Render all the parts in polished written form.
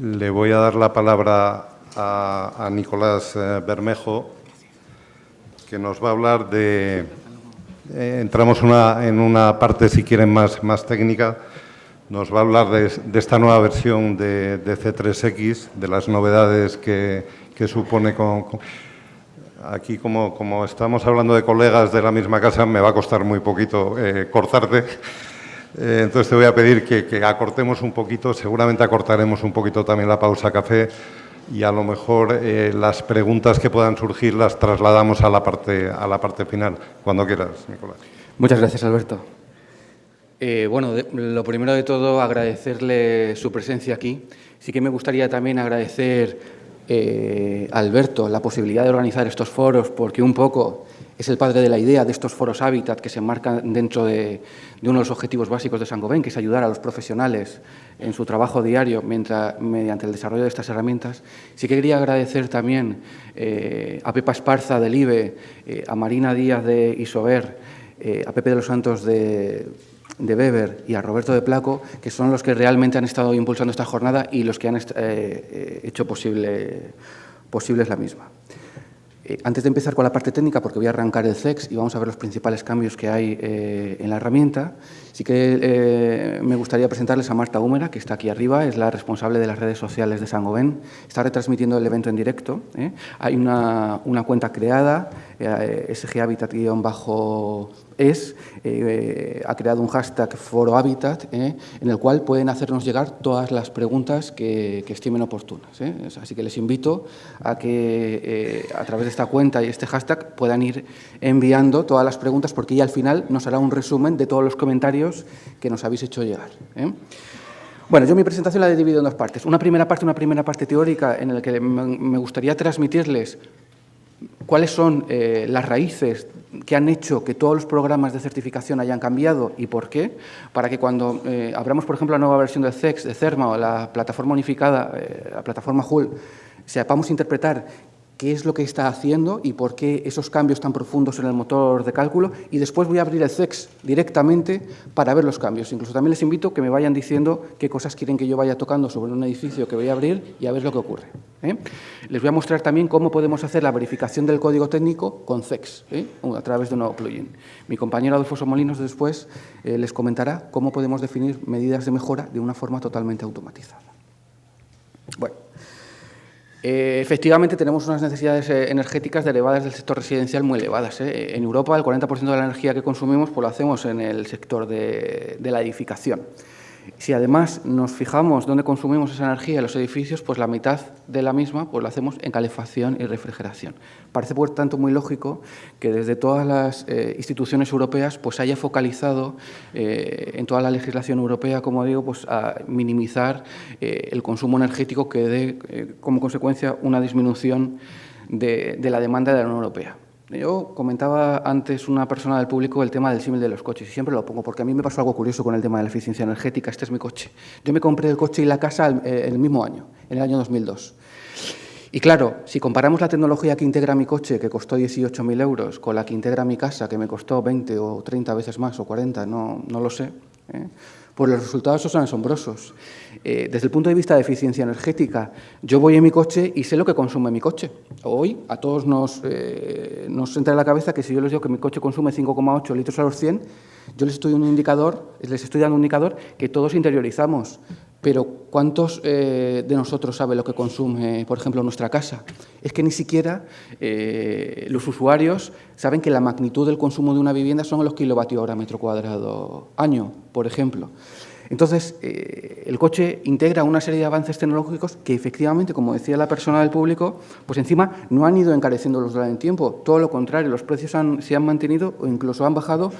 Le voy a dar la palabra a Nicolás Bermejo, que nos va a hablar de... entramos en una parte, si quieren, más técnica. Nos va a hablar de esta nueva versión de C3X, de las novedades que supone aquí, como estamos hablando de colegas de la misma casa, me va a costar muy poquito cortarte. Entonces te voy a pedir que acortemos un poquito, seguramente acortaremos un poquito también la pausa café y a lo mejor las preguntas que puedan surgir las trasladamos a la parte final. Cuando quieras, Nicolás. Muchas gracias, Alberto. Bueno, lo primero de todo, agradecerle su presencia aquí. Sí que me gustaría también agradecer a Alberto la posibilidad de organizar estos foros, porque un poco es el padre de la idea de estos foros Hábitat que se enmarcan dentro de uno de los objetivos básicos de Saint-Gobain, que es ayudar a los profesionales en su trabajo diario mediante el desarrollo de estas herramientas. Sí que quería agradecer también a Pepa Esparza del IBE, a Marina Díaz de Isover, a Pepe de los Santos de Weber y a Roberto de Placo, que son los que realmente han estado impulsando esta jornada y los que han hecho posibles la misma. Antes de empezar con la parte técnica, porque voy a arrancar el CEX y vamos a ver los principales cambios que hay en la herramienta, sí que me gustaría presentarles a Marta Húmera, que está aquí arriba, es la responsable de las redes sociales de Saint-Gobain, está retransmitiendo el evento en directo. Hay una cuenta creada, SG Habitat-es, ha creado un hashtag Foro Habitat, en el cual pueden hacernos llegar todas las preguntas que estimen oportunas. Así que les invito a que a través de esta cuenta y este hashtag puedan ir enviando todas las preguntas, porque ya al final nos hará un resumen de todos los comentarios que nos habéis hecho llegar. Bueno, yo mi presentación la he dividido en dos partes. Una primera parte teórica en la que me gustaría transmitirles cuáles son las raíces que han hecho que todos los programas de certificación hayan cambiado y por qué, para que cuando abramos, por ejemplo, la nueva versión del CEX, de CERMA o la plataforma unificada, la plataforma HUL, sepamos interpretar qué es lo que está haciendo y por qué esos cambios tan profundos en el motor de cálculo, y después voy a abrir el CEX directamente para ver los cambios. Incluso también les invito a que me vayan diciendo qué cosas quieren que yo vaya tocando sobre un edificio que voy a abrir y a ver lo que ocurre. Les voy a mostrar también cómo podemos hacer la verificación del código técnico con CEX, a través de un nuevo plugin. Mi compañero Adolfo Somolinos después les comentará cómo podemos definir medidas de mejora de una forma totalmente automatizada. Bueno. Efectivamente, tenemos unas necesidades energéticas derivadas del sector residencial muy elevadas. En Europa, el 40% de la energía que consumimos pues lo hacemos en el sector de la edificación. Si además nos fijamos dónde consumimos esa energía en los edificios, pues la mitad de la misma pues la hacemos en calefacción y refrigeración. Parece, por tanto, muy lógico que desde todas las instituciones europeas pues haya focalizado en toda la legislación europea, como digo, pues a minimizar el consumo energético que dé como consecuencia una disminución de la demanda de la Unión Europea. Yo comentaba antes una persona del público el tema del símil de los coches, y siempre lo pongo porque a mí me pasó algo curioso con el tema de la eficiencia energética. Este es mi coche. Yo me compré el coche y la casa el mismo año, en el año 2002. Y claro, si comparamos la tecnología que integra mi coche, que costó 18.000 euros, con la que integra mi casa, que me costó 20 o 30 veces más, o 40, no lo sé, pues los resultados son asombrosos. Desde el punto de vista de eficiencia energética, yo voy en mi coche y sé lo que consume mi coche. Hoy a todos nos entra en la cabeza que si yo les digo que mi coche consume 5,8 litros a los 100, yo les estoy dando un indicador que todos interiorizamos. Pero ¿cuántos de nosotros sabe lo que consume, por ejemplo, nuestra casa? Es que ni siquiera los usuarios saben que la magnitud del consumo de una vivienda son los kilovatios-hora metro cuadrado año, por ejemplo. Entonces, el coche integra una serie de avances tecnológicos que, efectivamente, como decía la persona del público, pues encima no han ido encareciéndolos durante el tiempo. Todo lo contrario, los precios se han mantenido o incluso han bajado,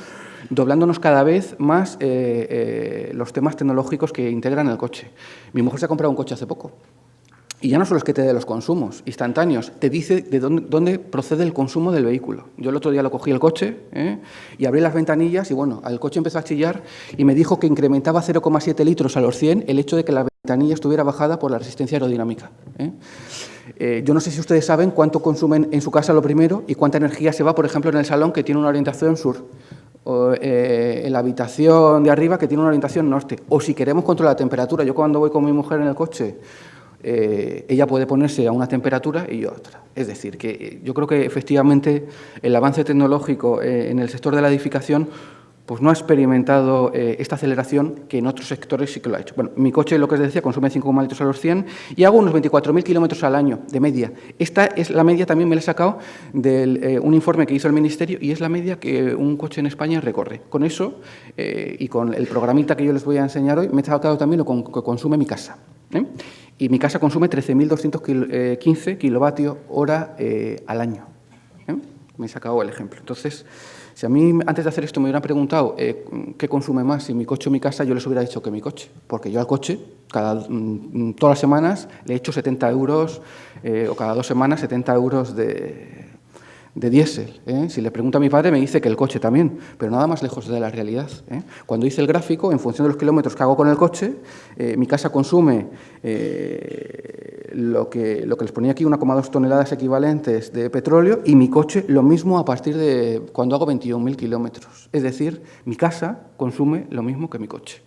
doblándonos cada vez más los temas tecnológicos que integran el coche. Mi mujer se ha comprado un coche hace poco. Y ya no solo es que te dé los consumos instantáneos, te dice de dónde procede el consumo del vehículo. Yo el otro día lo cogí el coche y abrí las ventanillas y, bueno, el coche empezó a chillar y me dijo que incrementaba 0,7 litros a los 100 el hecho de que la ventanilla estuviera bajada por la resistencia aerodinámica. Yo no sé si ustedes saben cuánto consumen en su casa lo primero y cuánta energía se va, por ejemplo, en el salón, que tiene una orientación sur, o en la habitación de arriba, que tiene una orientación norte. O si queremos controlar la temperatura. Yo cuando voy con mi mujer en el coche ella puede ponerse a una temperatura y yo a otra. Es decir, que yo creo que efectivamente el avance tecnológico en el sector de la edificación pues no ha experimentado esta aceleración que en otros sectores sí que lo ha hecho. Bueno, mi coche, lo que os decía, consume 5,0 litros a los 100 y hago unos 24.000 kilómetros al año de media. Esta es la media, también me la he sacado de un informe que hizo el Ministerio y es la media que un coche en España recorre. Con eso y con el programita que yo les voy a enseñar hoy, me he sacado también lo que consume mi casa. Y mi casa consume 13.215 kilovatios hora al año. Me he sacado el ejemplo. Entonces, si a mí antes de hacer esto me hubieran preguntado qué consume más, si mi coche o mi casa, yo les hubiera dicho que mi coche, porque yo al coche todas las semanas le echo 70 euros o cada 2 semanas 70 euros de diésel. Si le pregunto a mi padre me dice que el coche también, pero nada más lejos de la realidad. Cuando hice el gráfico, en función de los kilómetros que hago con el coche, mi casa consume lo que les ponía aquí, 1,2 toneladas equivalentes de petróleo, y mi coche lo mismo a partir de cuando hago 21.000 kilómetros. Es decir, mi casa consume lo mismo que mi coche.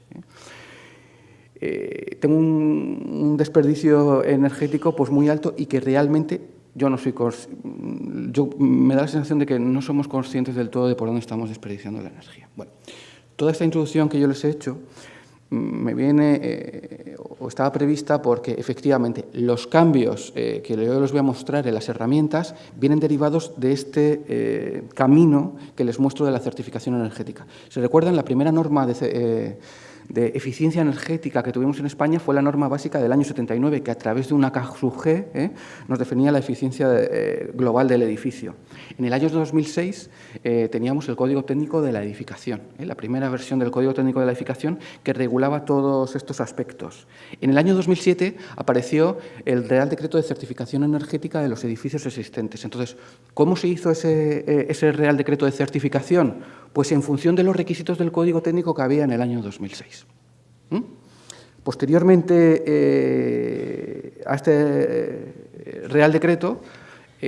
Tengo un desperdicio energético pues muy alto y que realmente me da la sensación de que no somos conscientes del todo de por dónde estamos desperdiciando la energía. Bueno, toda esta introducción que yo les he hecho me viene o estaba prevista porque efectivamente los cambios que yo les voy a mostrar en las herramientas vienen derivados de este camino que les muestro de la certificación energética. ¿Se recuerdan? La primera norma de eficiencia energética que tuvimos en España fue la norma básica del año 79, que a través de una K/G nos definía la eficiencia global del edificio. En el año 2006 teníamos el Código Técnico de la Edificación, la primera versión del Código Técnico de la Edificación que regulaba todos estos aspectos. En el año 2007 apareció el Real Decreto de Certificación Energética de los edificios existentes. Entonces, ¿cómo se hizo ese Real Decreto de Certificación? Pues en función de los requisitos del Código Técnico que había en el año 2006. Posteriormente a este Real Decreto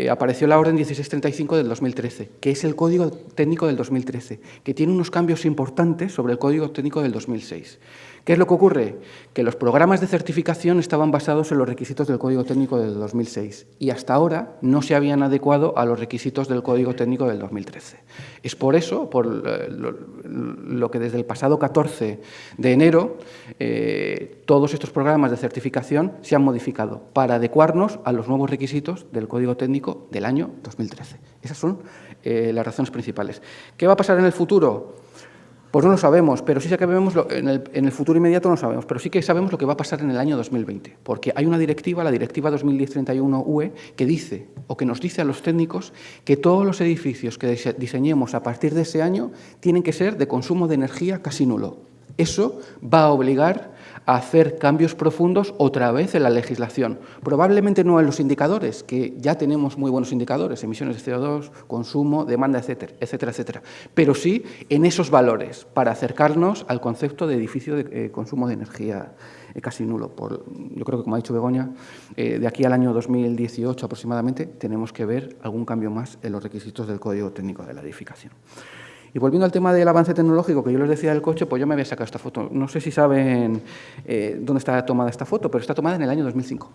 apareció la Orden 1635 del 2013, que es el Código Técnico del 2013, que tiene unos cambios importantes sobre el Código Técnico del 2006. ¿Qué es lo que ocurre? Que los programas de certificación estaban basados en los requisitos del Código Técnico del 2006 y hasta ahora no se habían adecuado a los requisitos del Código Técnico del 2013. Es por eso, por lo que desde el pasado 14 de enero, todos estos programas de certificación se han modificado para adecuarnos a los nuevos requisitos del Código Técnico del año 2013. Esas son las razones principales. ¿Qué va a pasar en el futuro? Pues no lo sabemos, pero sí que vemos en el futuro inmediato no lo sabemos, pero sí que sabemos lo que va a pasar en el año 2020, porque hay una directiva, la Directiva 2010/31/UE, que dice, o que nos dice a los técnicos, que todos los edificios que diseñemos a partir de ese año tienen que ser de consumo de energía casi nulo. Eso va a obligar a hacer cambios profundos otra vez en la legislación. Probablemente no en los indicadores, que ya tenemos muy buenos indicadores, emisiones de CO2, consumo, demanda, etcétera, etcétera, etcétera. Pero sí en esos valores, para acercarnos al concepto de edificio de consumo de energía casi nulo. Yo creo que, como ha dicho Begoña, de aquí al año 2018 aproximadamente tenemos que ver algún cambio más en los requisitos del Código Técnico de la Edificación. Y volviendo al tema del avance tecnológico que yo les decía del coche, pues yo me había sacado esta foto. No sé si saben dónde está tomada esta foto, pero está tomada en el año 2005.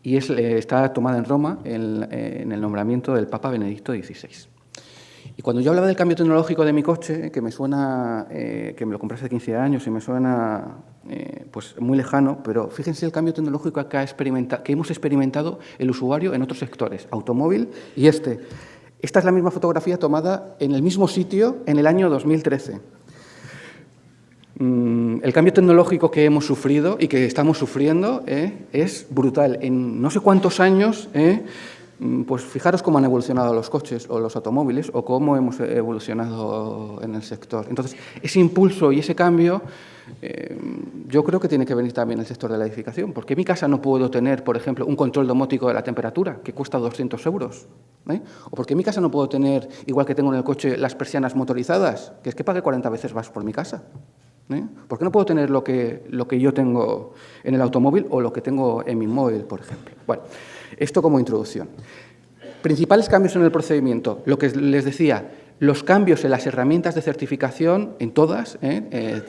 Y está tomada en Roma en el nombramiento del Papa Benedicto XVI. Y cuando yo hablaba del cambio tecnológico de mi coche, que me suena, que me lo compré hace 15 años y me suena pues muy lejano, pero fíjense el cambio tecnológico que hemos experimentado el usuario en otros sectores, automóvil y este. Esta es la misma fotografía tomada en el mismo sitio en el año 2013. El cambio tecnológico que hemos sufrido y que estamos sufriendo es brutal. En no sé cuántos años, pues fijaros cómo han evolucionado los coches o los automóviles o cómo hemos evolucionado en el sector. Entonces, ese impulso y ese cambio yo creo que tiene que venir también el sector de la edificación. ¿Por qué en mi casa no puedo tener, por ejemplo, un control domótico de la temperatura que cuesta 200 euros? ¿O por qué en mi casa no puedo tener, igual que tengo en el coche, las persianas motorizadas? Que es que pague 40 veces más por mi casa. ¿Por qué no puedo tener lo que yo tengo en el automóvil o lo que tengo en mi móvil, por ejemplo? Bueno, esto como introducción. Principales cambios en el procedimiento. Lo que les decía, los cambios en las herramientas de certificación, en todas,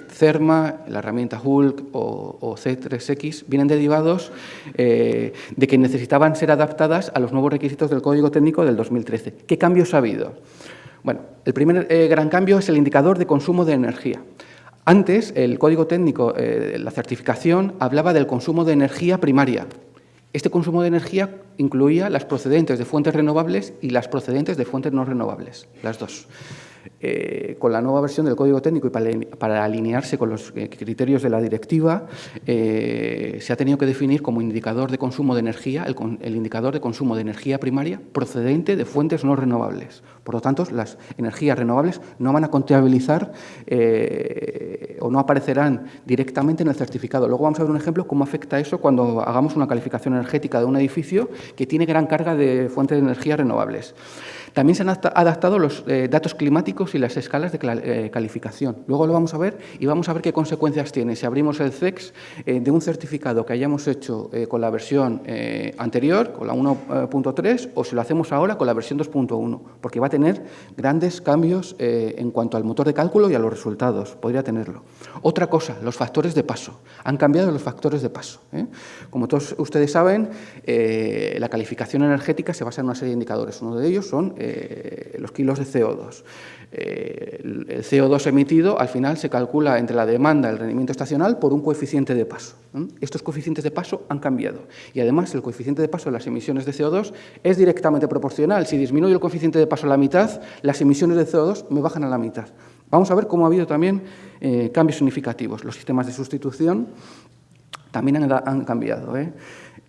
CERMA, la herramienta Hulk o C3X, vienen derivados de que necesitaban ser adaptadas a los nuevos requisitos del Código Técnico del 2013. ¿Qué cambios ha habido? Bueno, el primer gran cambio es el indicador de consumo de energía. Antes, el Código Técnico, la certificación, hablaba del consumo de energía primaria. Este consumo de energía incluía las procedentes de fuentes renovables y las procedentes de fuentes no renovables, las dos. Con la nueva versión del Código Técnico y para alinearse con los criterios de la directiva, se ha tenido que definir como indicador de consumo de energía el indicador de consumo de energía primaria procedente de fuentes no renovables. Por lo tanto, las energías renovables no van a contabilizar o no aparecerán directamente en el certificado. Luego vamos a ver un ejemplo cómo afecta eso cuando hagamos una calificación energética de un edificio que tiene gran carga de fuentes de energía renovables. También se han adaptado los datos climáticos y las escalas de calificación. Luego lo vamos a ver y vamos a ver qué consecuencias tiene si abrimos el CEX de un certificado que hayamos hecho con la versión anterior, con la 1.3, o si lo hacemos ahora con la versión 2.1, porque va a tener grandes cambios en cuanto al motor de cálculo y a los resultados. Podría tenerlo. Otra cosa, los factores de paso. Han cambiado los factores de paso. Como todos ustedes saben, la calificación energética se basa en una serie de indicadores. Uno de ellos son los kilos de CO2. El CO2 emitido al final se calcula entre la demanda y el rendimiento estacional por un coeficiente de paso. Estos coeficientes de paso han cambiado y además el coeficiente de paso de las emisiones de CO2 es directamente proporcional. Si disminuye el coeficiente de paso a la mitad, las emisiones de CO2 me bajan a la mitad. Vamos a ver cómo ha habido también cambios significativos. Los sistemas de sustitución también han cambiado.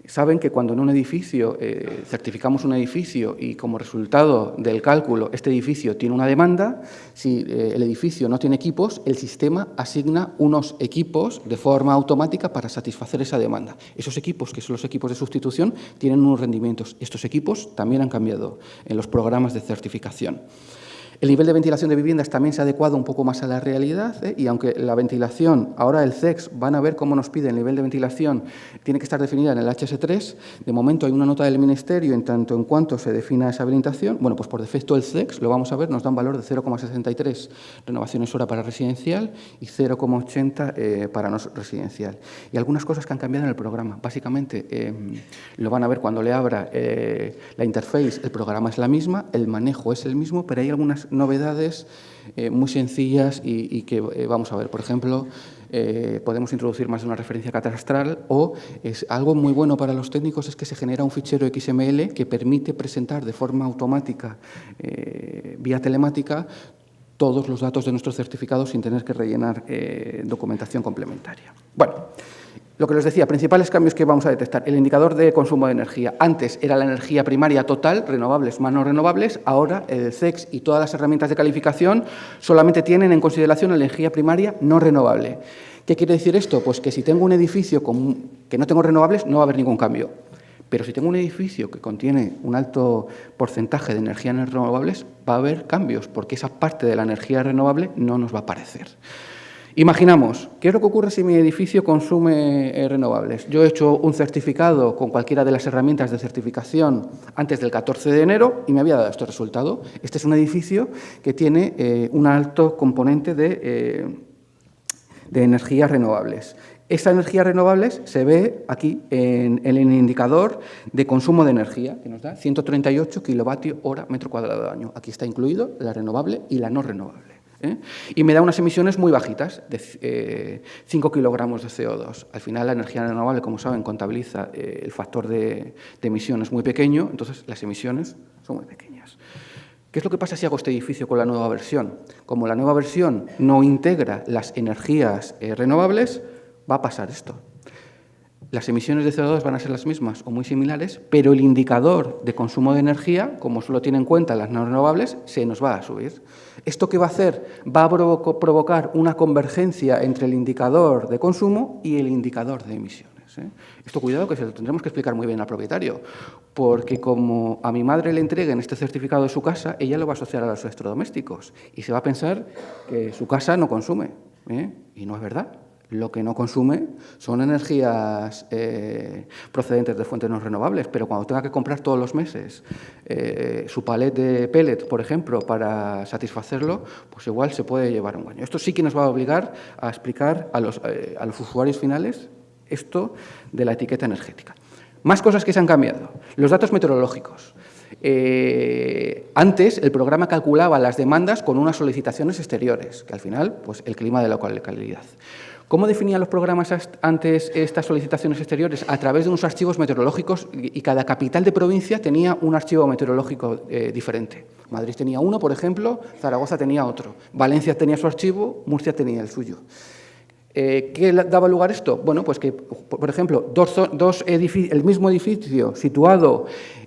Saben que cuando en un edificio certificamos un edificio y como resultado del cálculo este edificio tiene una demanda, si el edificio no tiene equipos, el sistema asigna unos equipos de forma automática para satisfacer esa demanda. Esos equipos, que son los equipos de sustitución, tienen unos rendimientos. Estos equipos también han cambiado en los programas de certificación. El nivel de ventilación de viviendas también se ha adecuado un poco más a la realidad y aunque la ventilación, ahora el CEX, van a ver cómo nos pide el nivel de ventilación, tiene que estar definida en el HS3, de momento hay una nota del Ministerio en tanto en cuanto se defina esa habilitación. Bueno, pues por defecto el CEX, lo vamos a ver, nos da un valor de 0,63 renovaciones hora para residencial y 0,80 para no residencial. Y algunas cosas que han cambiado en el programa. Básicamente, lo van a ver cuando le abra la interface, el programa es la misma, el manejo es el mismo, pero hay algunas novedades muy sencillas y que vamos a ver. Por ejemplo, podemos introducir más de una referencia catastral o es algo muy bueno para los técnicos es que se genera un fichero XML que permite presentar de forma automática vía telemática todos los datos de nuestros certificados sin tener que rellenar documentación complementaria. Bueno, lo que les decía, principales cambios que vamos a detectar. El indicador de consumo de energía. Antes era la energía primaria total, renovables más no renovables. Ahora el CEX y todas las herramientas de calificación solamente tienen en consideración la energía primaria no renovable. ¿Qué quiere decir esto? Pues que si tengo un edificio que no tengo renovables, no va a haber ningún cambio. Pero si tengo un edificio que contiene un alto porcentaje de energías renovables, va a haber cambios, porque esa parte de la energía renovable no nos va a aparecer. Imaginamos, ¿qué es lo que ocurre si mi edificio consume renovables? Yo he hecho un certificado con cualquiera de las herramientas de certificación antes del 14 de enero y me había dado este resultado. Este es un edificio que tiene un alto componente de energías renovables. Esa energía renovables se ve aquí en el indicador de consumo de energía, que nos da 138 kilovatios hora metro cuadrado de año. Aquí está incluido la renovable y la no renovable. Y me da unas emisiones muy bajitas, de 5 kilogramos de CO2. Al final la energía renovable, como saben, contabiliza el factor de emisiones muy pequeño, entonces las emisiones son muy pequeñas. ¿Qué es lo que pasa si hago este edificio con la nueva versión? Como la nueva versión no integra las energías renovables, va a pasar esto. Las emisiones de CO2 van a ser las mismas o muy similares, pero el indicador de consumo de energía, como solo tiene en cuenta las no renovables, se nos va a subir. ¿Esto qué va a hacer? Va a provocar una convergencia entre el indicador de consumo y el indicador de emisiones. Esto, cuidado, que se lo tendremos que explicar muy bien al propietario, porque como a mi madre le entreguen este certificado de su casa, ella lo va a asociar a los electrodomésticos y se va a pensar que su casa no consume, y no es verdad. Lo que no consume son energías procedentes de fuentes no renovables, pero cuando tenga que comprar todos los meses su palet de pellets, por ejemplo, para satisfacerlo, pues igual se puede llevar un baño. Esto sí que nos va a obligar a explicar a los usuarios finales esto de la etiqueta energética. Más cosas que se han cambiado. Los datos meteorológicos. Antes el programa calculaba las demandas con unas solicitaciones exteriores, que al final, pues el clima de la localidad. ¿Cómo definían los programas antes estas solicitaciones exteriores? A través de unos archivos meteorológicos, y cada capital de provincia tenía un archivo meteorológico diferente. Madrid tenía uno, por ejemplo, Zaragoza tenía otro, Valencia tenía su archivo, Murcia tenía el suyo. ¿Qué daba lugar a esto? Bueno, pues que, por ejemplo, el mismo edificio situado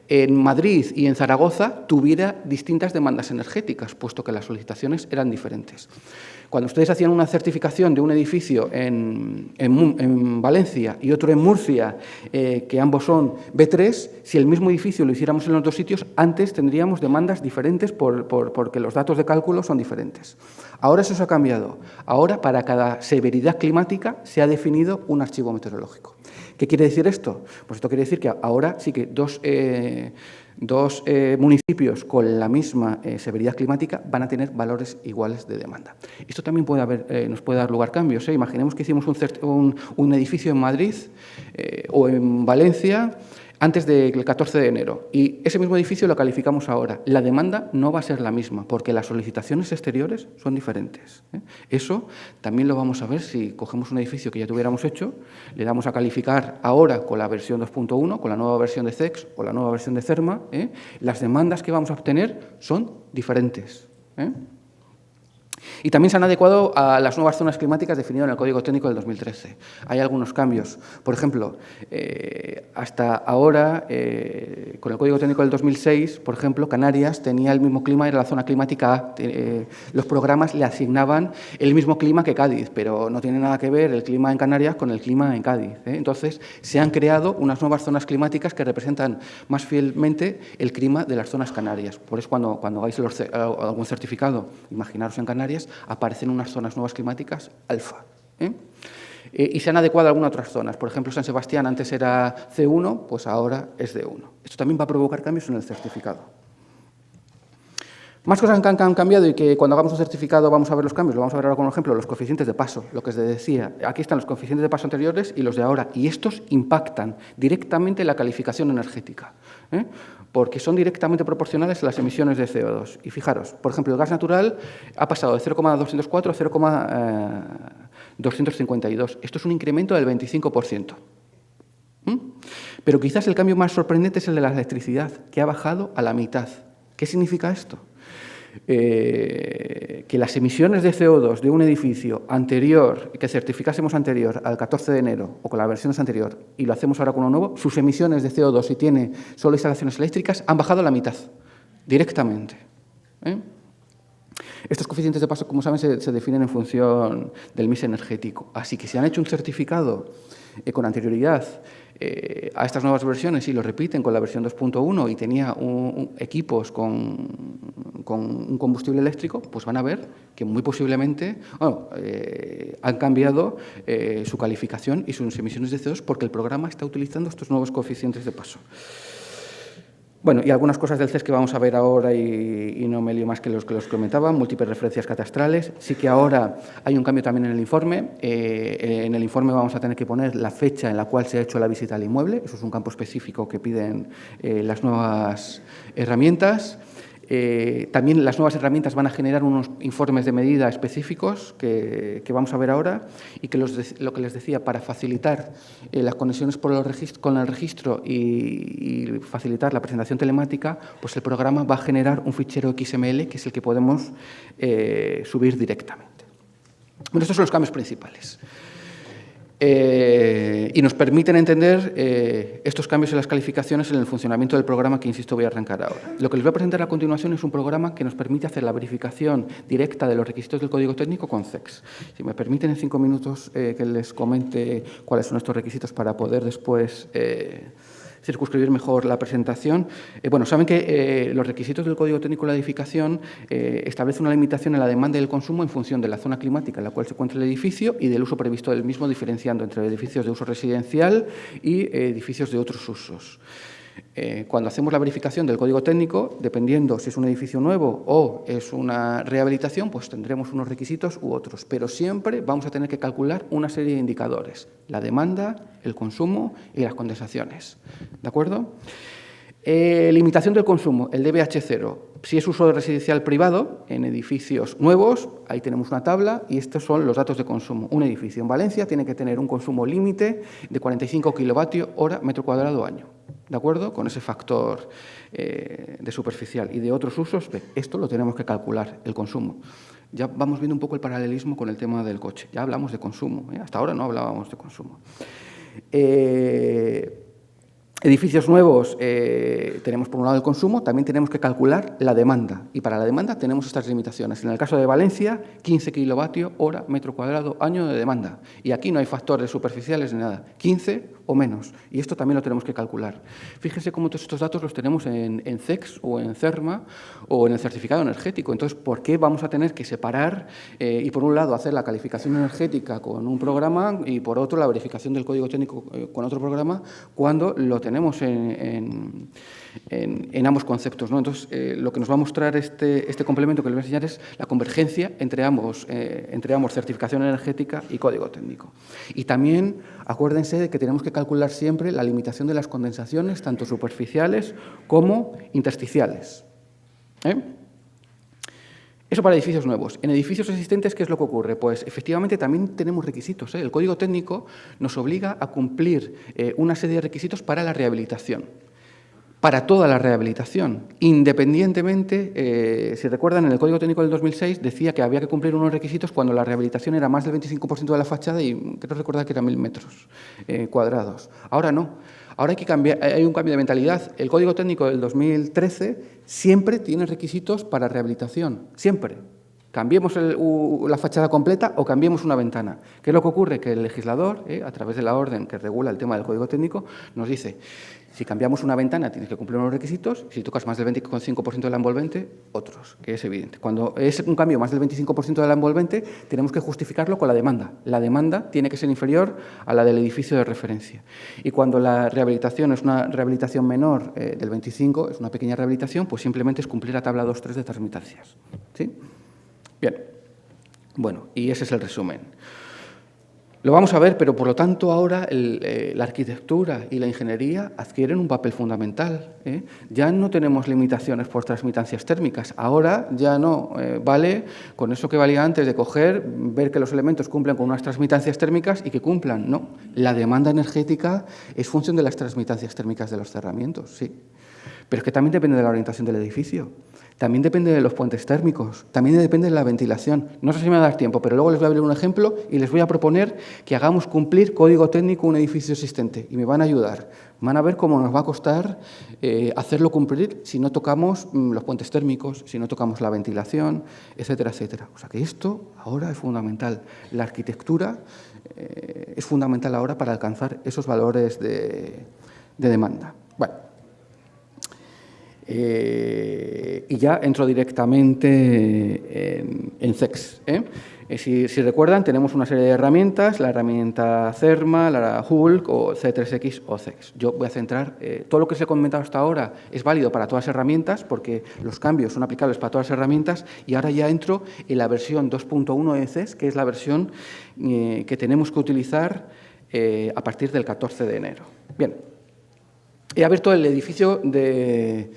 en Madrid y en Zaragoza tuviera distintas demandas energéticas, puesto que las solicitaciones eran diferentes. Cuando ustedes hacían una certificación de un edificio en Valencia y otro en Murcia, que ambos son B3, si el mismo edificio lo hiciéramos en los dos sitios, antes tendríamos demandas diferentes porque los datos de cálculo son diferentes. Ahora eso se ha cambiado. Ahora, para cada severidad climática, se ha definido un archivo meteorológico. ¿Qué quiere decir esto? Pues esto quiere decir que ahora sí que dos municipios con la misma severidad climática van a tener valores iguales de demanda. Esto también nos puede dar lugar a cambios. Imaginemos que hicimos un edificio en Madrid o en Valencia antes del 14 de enero y ese mismo edificio lo calificamos ahora. La demanda no va a ser la misma porque las solicitaciones exteriores son diferentes. Eso también lo vamos a ver si cogemos un edificio que ya tuviéramos hecho, le damos a calificar ahora con la versión 2.1, con la nueva versión de CEX o la nueva versión de CERMA, las demandas que vamos a obtener son diferentes. Y también se han adecuado a las nuevas zonas climáticas definidas en el Código Técnico del 2013. Hay algunos cambios. Por ejemplo, hasta ahora, con el Código Técnico del 2006, por ejemplo, Canarias tenía el mismo clima, era la zona climática A. Los programas le asignaban el mismo clima que Cádiz, pero no tiene nada que ver el clima en Canarias con el clima en Cádiz. Entonces, se han creado unas nuevas zonas climáticas que representan más fielmente el clima de las zonas canarias. Por eso, cuando hagáis algún certificado, imaginaros en Canarias, aparecen unas zonas nuevas climáticas alfa. Y se han adecuado a algunas otras zonas. Por ejemplo, San Sebastián antes era C1, pues ahora es D1. Esto también va a provocar cambios en el certificado. Más cosas que han cambiado y que cuando hagamos un certificado vamos a ver los cambios. Lo vamos a ver ahora con un ejemplo, los coeficientes de paso, lo que os decía. Aquí están los coeficientes de paso anteriores y los de ahora. Y estos impactan directamente en la calificación energética, porque son directamente proporcionales a las emisiones de CO2. Y fijaros, por ejemplo, el gas natural ha pasado de 0,204 a 0,252. Esto es un incremento del 25%. Pero quizás el cambio más sorprendente es el de la electricidad, que ha bajado a la mitad. ¿Qué significa esto? Que las emisiones de CO2 de un edificio anterior, que certificásemos anterior al 14 de enero o con las versiones anterior y lo hacemos ahora con uno nuevo, sus emisiones de CO2, si tiene solo instalaciones eléctricas, han bajado a la mitad, directamente. Estos coeficientes de paso, como saben, se definen en función del mix energético. Así que si han hecho un certificado con anterioridad a estas nuevas versiones y lo repiten con la versión 2.1 y tenía equipos con un combustible eléctrico, pues van a ver que muy posiblemente han cambiado su calificación y sus emisiones de CO2 porque el programa está utilizando estos nuevos coeficientes de paso. Bueno, y algunas cosas del CES que vamos a ver ahora y no me lío más que los comentaba, múltiples referencias catastrales. Sí que ahora hay un cambio también en el informe. En el informe vamos a tener que poner la fecha en la cual se ha hecho la visita al inmueble. Eso es un campo específico que piden las nuevas herramientas. También las nuevas herramientas van a generar unos informes de medida específicos que vamos a ver ahora y que lo que les decía, para facilitar las conexiones con el registro y facilitar la presentación telemática, pues el programa va a generar un fichero XML que es el que podemos subir directamente. Bueno, estos son los cambios principales. Y nos permiten entender estos cambios en las calificaciones en el funcionamiento del programa que, insisto, voy a arrancar ahora. Lo que les voy a presentar a continuación es un programa que nos permite hacer la verificación directa de los requisitos del código técnico con CEX. Si me permiten en 5 minutos que les comente cuáles son estos requisitos para poder después circunscribir mejor la presentación. Bueno, saben que los requisitos del Código Técnico de la Edificación establecen una limitación en la demanda y el consumo en función de la zona climática en la cual se encuentra el edificio y del uso previsto del mismo, diferenciando entre edificios de uso residencial y edificios de otros usos. Cuando hacemos la verificación del código técnico, dependiendo si es un edificio nuevo o es una rehabilitación, pues tendremos unos requisitos u otros, pero siempre vamos a tener que calcular una serie de indicadores: la demanda, el consumo y las condensaciones. ¿De acuerdo? Limitación del consumo, el DBH0. Si es uso residencial privado, en edificios nuevos, ahí tenemos una tabla y estos son los datos de consumo. Un edificio en Valencia tiene que tener un consumo límite de 45 kWh metro cuadrado año. ¿De acuerdo? Con ese factor de superficial. Y de otros usos, esto lo tenemos que calcular, el consumo. Ya vamos viendo un poco el paralelismo con el tema del coche. Ya hablamos de consumo, hasta ahora no hablábamos de consumo. Edificios nuevos, tenemos por un lado el consumo, también tenemos que calcular la demanda. Y para la demanda tenemos estas limitaciones. En el caso de Valencia, 15 kWh metro cuadrado año de demanda. Y aquí no hay factores superficiales ni nada, 15 o menos. Y esto también lo tenemos que calcular. Fíjense cómo todos estos datos los tenemos en CEX o en CERMA o en el certificado energético. Entonces, ¿por qué vamos a tener que separar y por un lado hacer la calificación energética con un programa y por otro la verificación del código técnico con otro programa cuando lo tenemos en ambos conceptos, ¿no? Entonces, lo que nos va a mostrar este complemento que les voy a enseñar es la convergencia entre ambos, certificación energética y código técnico. Y también acuérdense de que tenemos que calcular siempre la limitación de las condensaciones, tanto superficiales como intersticiales. Eso para edificios nuevos. En edificios existentes, ¿qué es lo que ocurre? Pues efectivamente también tenemos requisitos. El Código Técnico nos obliga a cumplir una serie de requisitos para la rehabilitación. Para toda la rehabilitación, independientemente, si recuerdan, en el Código Técnico del 2006 decía que había que cumplir unos requisitos cuando la rehabilitación era más del 25% de la fachada y creo recordar que eran 1.000 metros cuadrados. Ahora no. Ahora hay un cambio de mentalidad. El Código Técnico del 2013 siempre tiene requisitos para rehabilitación, siempre. Cambiemos la fachada completa o cambiemos una ventana. ¿Qué es lo que ocurre? Que el legislador, a través de la orden que regula el tema del Código Técnico, nos dice: si cambiamos una ventana tienes que cumplir unos requisitos, si tocas más del 20,5% de la envolvente, otros, que es evidente. Cuando es un cambio más del 25% de la envolvente, tenemos que justificarlo con la demanda. La demanda tiene que ser inferior a la del edificio de referencia. Y cuando la rehabilitación es una rehabilitación menor del 25%, es una pequeña rehabilitación, pues simplemente es cumplir la tabla 2.3 de transmitancias. ¿Sí? Bien. Bueno, y ese es el resumen. Lo vamos a ver, pero por lo tanto ahora la arquitectura y la ingeniería adquieren un papel fundamental. Ya no tenemos limitaciones por transmitancias térmicas. Ahora ya no vale con eso que valía antes de coger, ver que los elementos cumplen con unas transmitancias térmicas y que cumplan. No, la demanda energética es función de las transmitancias térmicas de los cerramientos, sí. Pero es que también depende de la orientación del edificio. También depende de los puentes térmicos, también depende de la ventilación. No sé si me va a dar tiempo, pero luego les voy a abrir un ejemplo y les voy a proponer que hagamos cumplir código técnico un edificio existente y me van a ayudar. Van a ver cómo nos va a costar hacerlo cumplir si no tocamos los puentes térmicos, si no tocamos la ventilación, etcétera, etcétera. O sea que esto ahora es fundamental. La arquitectura es fundamental ahora para alcanzar esos valores de demanda. Bueno. Y ya entro directamente en CEX. Si recuerdan, tenemos una serie de herramientas, la herramienta CERMA, la Hulk o C3X o CEX. Yo voy a centrar, todo lo que os he comentado hasta ahora es válido para todas las herramientas porque los cambios son aplicables para todas las herramientas y ahora ya entro en la versión 2.1 de CEX, que es la versión que tenemos que utilizar a partir del 14 de enero. Bien, he abierto el edificio de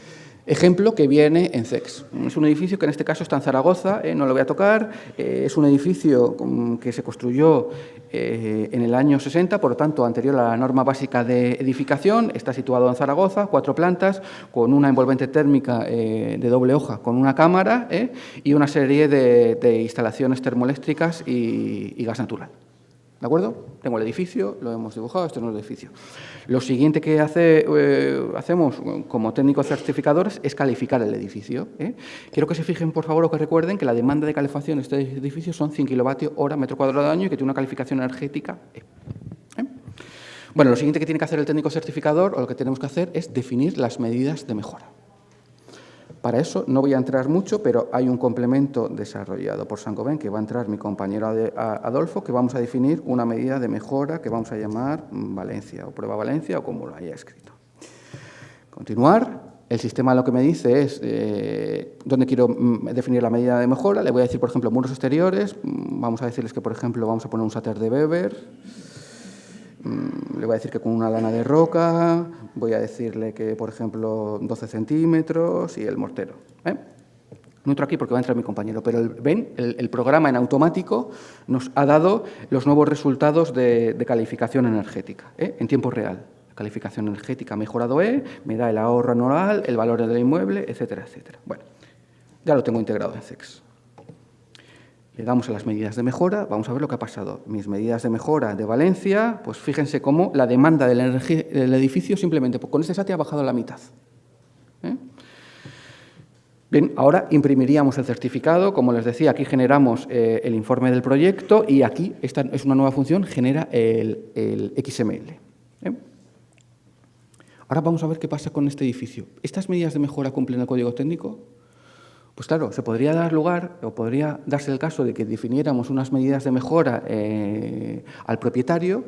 ejemplo que viene en CEX. Es un edificio que en este caso está en Zaragoza, no lo voy a tocar, es un edificio que se construyó en el año 60, por lo tanto anterior a la norma básica de edificación, está situado en Zaragoza, 4 plantas, con una envolvente térmica de doble hoja, con una cámara y una serie de instalaciones termoeléctricas y gas natural. ¿De acuerdo? Tengo el edificio, lo hemos dibujado, este no es el edificio. Lo siguiente que hacemos como técnicos certificadores es calificar el edificio. Quiero que se fijen, por favor, o que recuerden que la demanda de calefacción de este edificio son 100 kWh metro cuadrado de año y que tiene una calificación energética E. Bueno, lo siguiente que tiene que hacer el técnico certificador, o lo que tenemos que hacer, es definir las medidas de mejora. Para eso no voy a entrar mucho, pero hay un complemento desarrollado por Saint-Gobain, que va a entrar mi compañero Adolfo, que vamos a definir una medida de mejora que vamos a llamar Valencia, o prueba Valencia, o como lo haya escrito. Continuar. El sistema lo que me dice es dónde quiero definir la medida de mejora. Le voy a decir, por ejemplo, muros exteriores. Vamos a decirles que, por ejemplo, vamos a poner un sáter de Weber. Le voy a decir que con una lana de roca. Voy a decirle que, por ejemplo, 12 centímetros y el mortero. No entro aquí porque va a entrar mi compañero, pero ven, el programa en automático nos ha dado los nuevos resultados de calificación energética en tiempo real. Calificación energética mejorado me da el ahorro anual, el valor del inmueble, etcétera, etcétera. Bueno, ya lo tengo integrado en CEX. Le damos a las medidas de mejora, vamos a ver lo que ha pasado. Mis medidas de mejora de Valencia, pues fíjense cómo la demanda de la energía del edificio simplemente con este SATE ha bajado a la mitad. Bien, ahora imprimiríamos el certificado. Como les decía, aquí generamos el informe del proyecto y aquí, esta es una nueva función, genera el XML. Ahora vamos a ver qué pasa con este edificio. ¿Estas medidas de mejora cumplen el código técnico? Pues claro, se podría dar lugar, o podría darse el caso de que definiéramos unas medidas de mejora al propietario,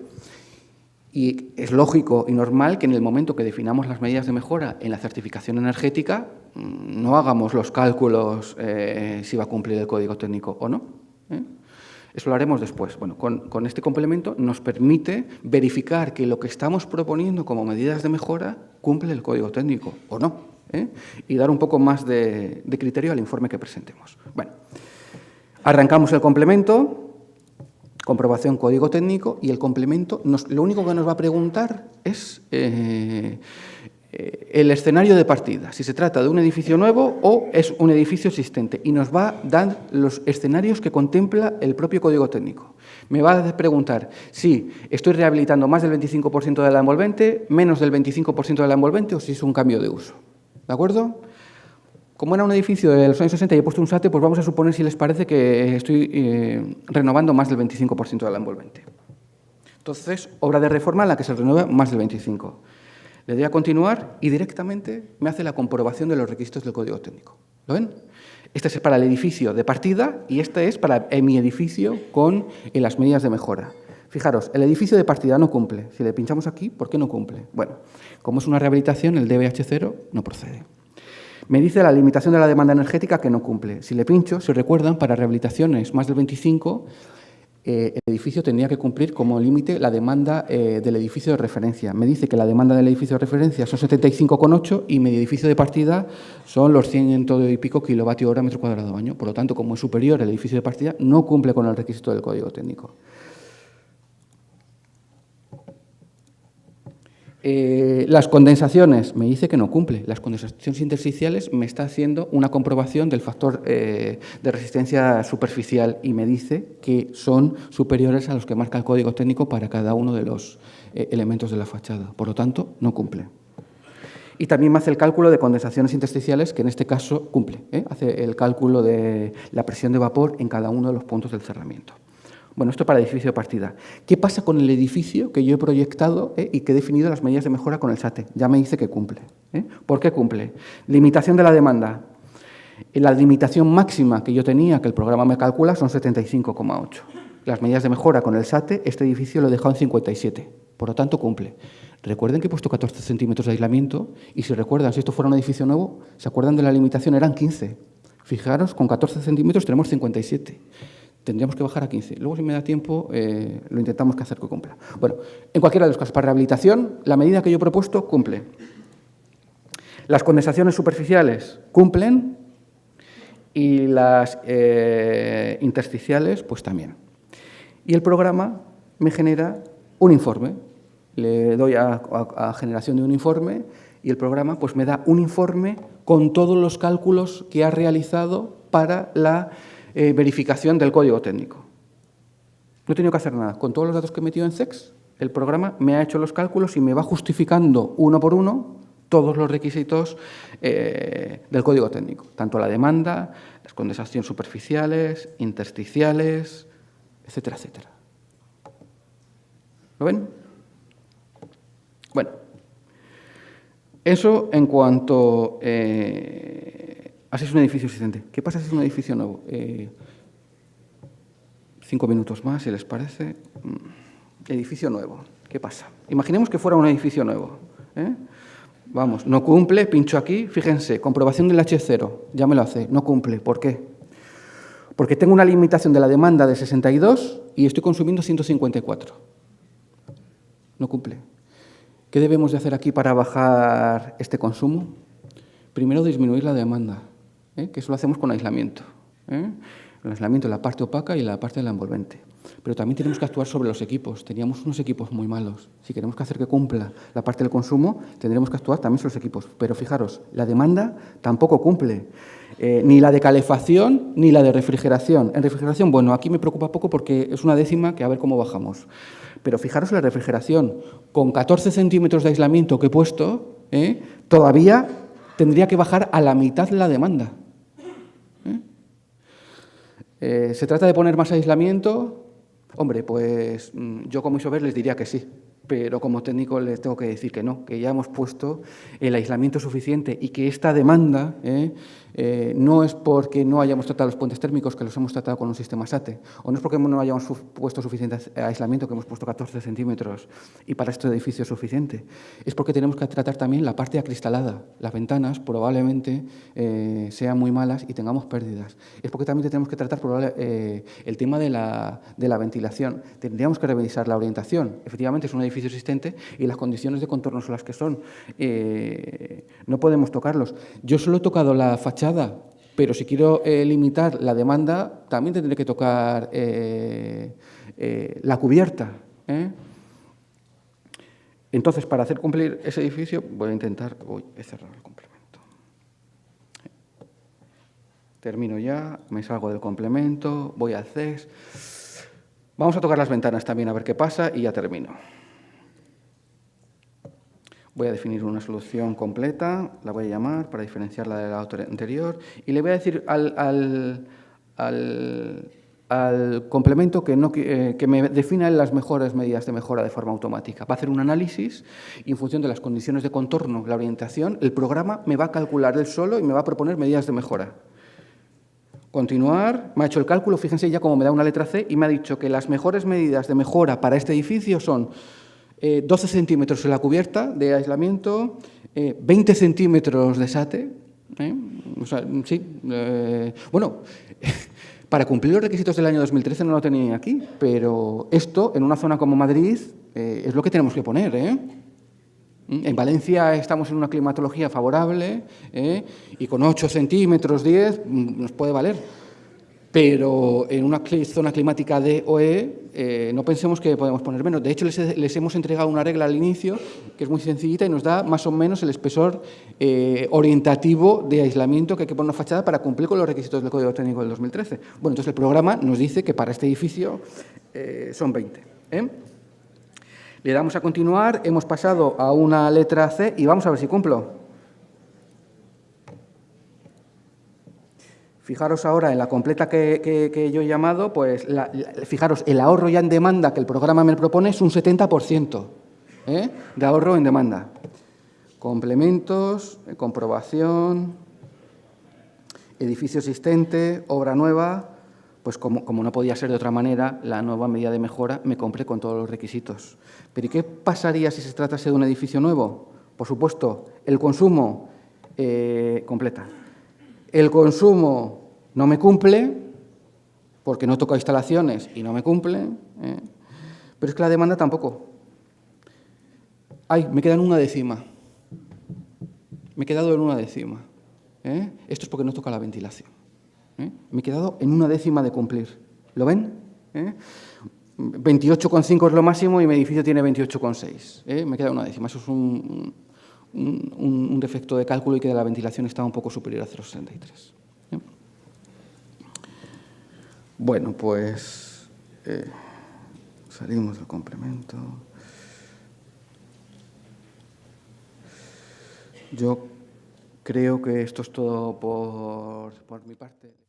y es lógico y normal que en el momento que definamos las medidas de mejora en la certificación energética no hagamos los cálculos si va a cumplir el código técnico o no. Eso lo haremos después. Bueno, con este complemento nos permite verificar que lo que estamos proponiendo como medidas de mejora cumple el código técnico o no, y dar un poco más de criterio al informe que presentemos. Bueno, arrancamos el complemento, comprobación código técnico, y el complemento lo único que nos va a preguntar es el escenario de partida, si se trata de un edificio nuevo o es un edificio existente, y nos va a dar los escenarios que contempla el propio código técnico. Me va a preguntar si estoy rehabilitando más del 25% de la envolvente, menos del 25% de la envolvente, o si es un cambio de uso. ¿De acuerdo? Como era un edificio de los años 60 y he puesto un SATE, pues vamos a suponer si les parece que estoy renovando más del 25% de la envolvente. Entonces, obra de reforma en la que se renueva más del 25%. Le doy a continuar y directamente me hace la comprobación de los requisitos del código técnico. ¿Lo ven? Este es para el edificio de partida y este es para mi edificio con las medidas de mejora. Fijaros, el edificio de partida no cumple. Si le pinchamos aquí, ¿por qué no cumple? Bueno, como es una rehabilitación, el DBH0 no procede. Me dice la limitación de la demanda energética que no cumple. Si le pincho, si recuerdan, para rehabilitaciones más del 25%, el edificio tendría que cumplir como límite la demanda del edificio de referencia. Me dice que la demanda del edificio de referencia son 75,8 y mi edificio de partida son los 100 y pico kilovatios hora metro cuadrado año. Por lo tanto, como es superior el edificio de partida, no cumple con el requisito del código técnico. Las condensaciones, me dice que no cumple. Las condensaciones intersticiales me está haciendo una comprobación del factor de resistencia superficial y me dice que son superiores a los que marca el código técnico para cada uno de los elementos de la fachada. Por lo tanto, no cumple. Y también me hace el cálculo de condensaciones intersticiales, que en este caso cumple. Hace el cálculo de la presión de vapor en cada uno de los puntos del cerramiento. Bueno, esto para el edificio de partida. ¿Qué pasa con el edificio que yo he proyectado y que he definido las medidas de mejora con el SATE? Ya me dice que cumple. ¿Por qué cumple? Limitación de la demanda. La limitación máxima que yo tenía, que el programa me calcula, son 75,8. Las medidas de mejora con el SATE, este edificio lo he dejado en 57. Por lo tanto, cumple. Recuerden que he puesto 14 centímetros de aislamiento y si recuerdan, si esto fuera un edificio nuevo, ¿se acuerdan de la limitación? Eran 15. Fijaros, con 14 centímetros tenemos 57. Tendríamos que bajar a 15. Luego, si me da tiempo, lo intentamos que hacer que cumpla. Bueno, en cualquiera de los casos, para rehabilitación, la medida que yo he propuesto cumple. Las condensaciones superficiales cumplen y las intersticiales, pues también. Y el programa me genera un informe. Le doy a generación de un informe y el programa pues me da un informe con todos los cálculos que ha realizado para la verificación del código técnico. No he tenido que hacer nada. Con todos los datos que he metido en CEX, el programa me ha hecho los cálculos y me va justificando uno por uno todos los requisitos del código técnico, tanto la demanda, las condensaciones superficiales, intersticiales, etcétera, etcétera. ¿Lo ven? Bueno, eso en cuanto a si es un edificio existente. ¿Qué pasa si es un edificio nuevo? 5 minutos más, si les parece. Edificio nuevo. ¿Qué pasa? Imaginemos que fuera un edificio nuevo. Vamos, no cumple, pincho aquí, fíjense, comprobación del H0, ya me lo hace, no cumple. ¿Por qué? Porque tengo una limitación de la demanda de 62 y estoy consumiendo 154. No cumple. ¿Qué debemos de hacer aquí para bajar este consumo? Primero, disminuir la demanda, que eso lo hacemos con aislamiento. El aislamiento en la parte opaca y la parte de la envolvente. Pero también tenemos que actuar sobre los equipos. Teníamos unos equipos muy malos. Si queremos hacer que cumpla la parte del consumo, tendremos que actuar también sobre los equipos. Pero fijaros, la demanda tampoco cumple. Ni la de calefacción ni la de refrigeración. En refrigeración, bueno, aquí me preocupa poco porque es una décima que a ver cómo bajamos. Pero fijaros en la refrigeración, con 14 centímetros de aislamiento que he puesto, todavía tendría que bajar a la mitad la demanda. ¿Se trata de poner más aislamiento? Hombre, pues yo como isover les diría que sí, pero como técnico les tengo que decir que no, que ya hemos puesto el aislamiento suficiente y que esta demanda no es porque no hayamos tratado los puentes térmicos, que los hemos tratado con un sistema SATE, o no es porque no hayamos puesto suficiente aislamiento, que hemos puesto 14 centímetros y para este edificio es suficiente. Es porque tenemos que tratar también la parte acristalada. Las ventanas probablemente sean muy malas y tengamos pérdidas. Es porque también tenemos que tratar el tema de la ventilación. Tendríamos que revisar la orientación. Efectivamente, es un edificio existente y las condiciones de contorno son las que son. No podemos tocarlos. Yo solo he tocado la fachada, pero si quiero limitar la demanda, también tendré que tocar la cubierta. Entonces, para hacer cumplir ese edificio, voy a intentar... he cerrado el complemento. Termino ya, me salgo del complemento, voy al CES. Vamos a tocar las ventanas también a ver qué pasa y ya termino. Voy a definir una solución completa, la voy a llamar para diferenciarla de la anterior y le voy a decir al complemento que me defina las mejores medidas de mejora de forma automática. Va a hacer un análisis y en función de las condiciones de contorno, la orientación, el programa me va a calcular él solo y me va a proponer medidas de mejora. Continuar, me ha hecho el cálculo, fíjense ya cómo me da una letra C y me ha dicho que las mejores medidas de mejora para este edificio son 12 centímetros en la cubierta de aislamiento, 20 centímetros de SATE. O sea, sí, bueno, para cumplir los requisitos del año 2013 no lo tenía aquí, pero esto en una zona como Madrid es lo que tenemos que poner. En Valencia estamos en una climatología favorable y con 8 centímetros, 10 nos puede valer. Pero en una zona climática D o E no pensemos que podemos poner menos. De hecho, les hemos entregado una regla al inicio que es muy sencillita y nos da más o menos el espesor orientativo de aislamiento que hay que poner en una fachada para cumplir con los requisitos del Código Técnico del 2013. Bueno, entonces el programa nos dice que para este edificio son 20. Le damos a continuar, hemos pasado a una letra C y vamos a ver si cumplo. Fijaros ahora en la completa que yo he llamado, pues fijaros, el ahorro ya en demanda que el programa me propone es un 70% de ahorro en demanda. Complementos, comprobación, edificio existente, obra nueva, pues como no podía ser de otra manera, la nueva medida de mejora me compré con todos los requisitos. ¿Pero y qué pasaría si se tratase de un edificio nuevo? Por supuesto, el consumo completa. El consumo no me cumple, porque no toca instalaciones y no me cumple, pero es que la demanda tampoco. Ay, me queda en una décima. Me he quedado en una décima. Esto es porque no toca la ventilación. Me he quedado en una décima de cumplir. ¿Lo ven? 28,5 es lo máximo y mi edificio tiene 28,6. Me queda una décima. Eso es un defecto de cálculo y que la ventilación está un poco superior a 0,63. Bueno, pues salimos del complemento. Yo creo que esto es todo por mi parte.